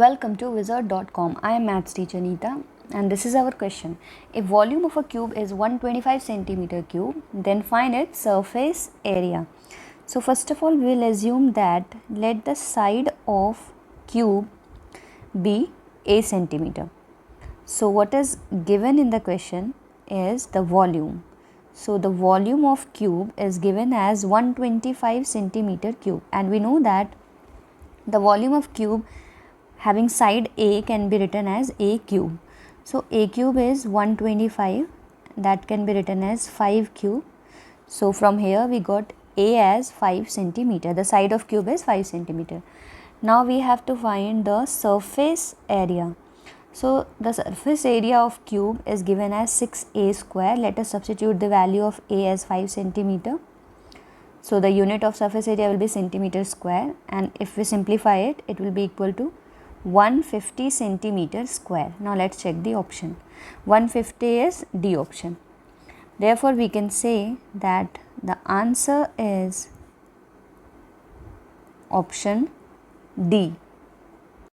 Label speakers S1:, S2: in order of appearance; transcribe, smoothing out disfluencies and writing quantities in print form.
S1: Welcome to wizard.com. I am maths teacher Neeta and this is our question. If volume of a cube is 125 centimeter cube, then find its surface area. So first of all we will assume that let the side of cube be a centimeter. So what is given in the question is the volume. So the volume of cube is given as 125 centimeter cube, and we know that the volume of cube having side A can be written as A cube. So A cube is 125, that can be written as 5 cube. So from here we got A as 5 centimeter. The side of cube is 5 centimeter. Now we have to find the surface area. So the surface area of cube is given as 6A square. Let us substitute the value of A as 5 centimeter. So the unit of surface area will be centimeter square, and if we simplify it, it will be equal to 150 centimeter square. Now let's check the option. 150 is D option. Therefore we can say that the answer is option D.